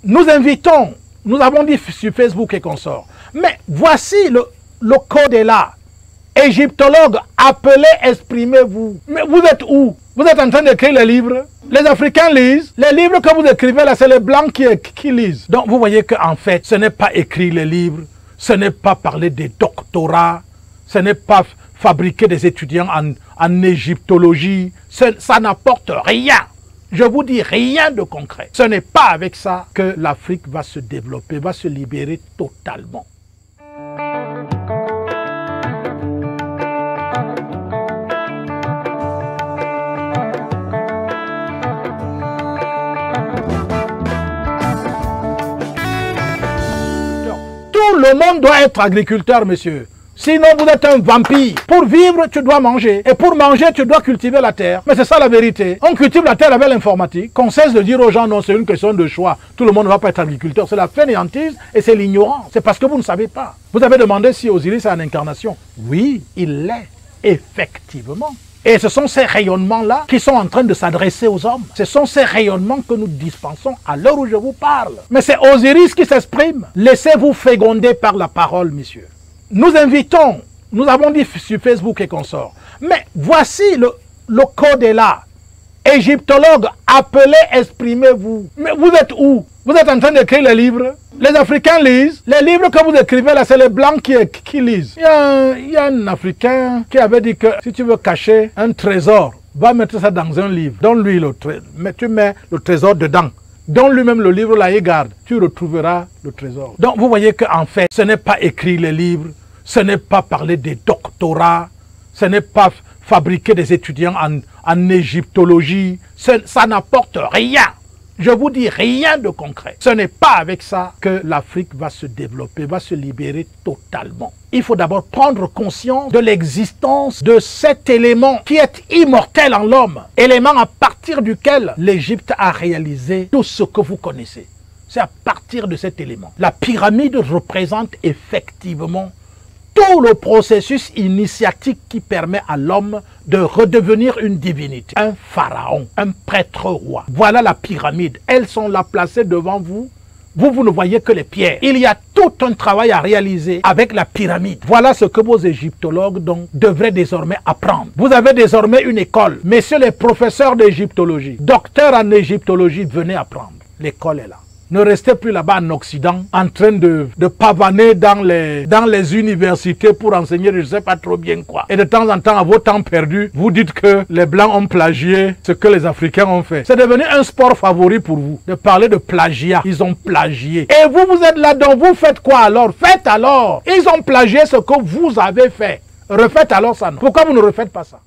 Nous invitons, nous avons dit sur Facebook et consorts, mais voici le code est là. Égyptologue, appelez, exprimez-vous. Mais vous êtes où? Vous êtes en train d'écrire les livres? Les Africains lisent. Les livres que vous écrivez là, c'est les Blancs qui lisent. Donc vous voyez qu'en fait, ce n'est pas écrire les livres, ce n'est pas parler des doctorats, ce n'est pas fabriquer des étudiants en égyptologie. Ça n'apporte rien. Je vous dis rien de concret. Ce n'est pas avec ça que l'Afrique va se développer, va se libérer totalement. Tout le monde doit être agriculteur, monsieur. Sinon, vous êtes un vampire. Pour vivre, tu dois manger. Et pour manger, tu dois cultiver la terre. Mais c'est ça la vérité. On cultive la terre avec l'informatique. Qu'on cesse de dire aux gens, non, c'est une question de choix. Tout le monde ne va pas être agriculteur. C'est la fainéantise et c'est l'ignorance. C'est parce que vous ne savez pas. Vous avez demandé si Osiris est en incarnation. Oui, il l'est. Effectivement. Et ce sont ces rayonnements-là qui sont en train de s'adresser aux hommes. Ce sont ces rayonnements que nous dispensons à l'heure où je vous parle. Mais c'est Osiris qui s'exprime. Laissez-vous féconder par la parole, messieurs. Nous invitons, nous avons dit sur Facebook et consorts, mais voici le code est là. Égyptologue, appelez, exprimez-vous. Mais vous êtes où? Vous êtes en train d'écrire les livres? Les Africains lisent. Les livres que vous écrivez là, c'est les Blancs qui lisent. Il y a un Africain qui avait dit que si tu veux cacher un trésor, va mettre ça dans un livre. Donne-lui le trésor. Mais tu mets le trésor dedans. Donne lui-même le livre là et garde. Tu retrouveras le trésor. Donc vous voyez qu'en fait, ce n'est pas écrire les livres, ce n'est pas parler des doctorats, ce n'est pas fabriquer des étudiants en égyptologie. Ça n'apporte rien. Je vous dis rien de concret. Ce n'est pas avec ça que l'Afrique va se développer, va se libérer totalement. Il faut d'abord prendre conscience de l'existence de cet élément qui est immortel en l'homme. Élément à partir duquel l'Égypte a réalisé tout ce que vous connaissez. C'est à partir de cet élément. La pyramide représente effectivement tout le processus initiatique qui permet à l'homme de redevenir une divinité. Un pharaon, un prêtre-roi. Voilà la pyramide. Elles sont là placées devant vous. Vous ne voyez que les pierres. Il y a tout un travail à réaliser avec la pyramide. Voilà ce que vos égyptologues donc devraient désormais apprendre. Vous avez désormais une école. Messieurs les professeurs d'égyptologie, docteurs en égyptologie, venez apprendre. L'école est là. Ne restez plus là-bas en Occident en train de pavaner dans les universités pour enseigner je ne sais pas trop bien quoi. Et de temps en temps, à vos temps perdus, vous dites que les Blancs ont plagié ce que les Africains ont fait. C'est devenu un sport favori pour vous, de parler de plagiat. Ils ont plagié. Et vous êtes là, donc vous faites quoi alors? Faites alors. Ils ont plagié ce que vous avez fait. Refaites alors ça. Non. Pourquoi vous ne refaites pas ça?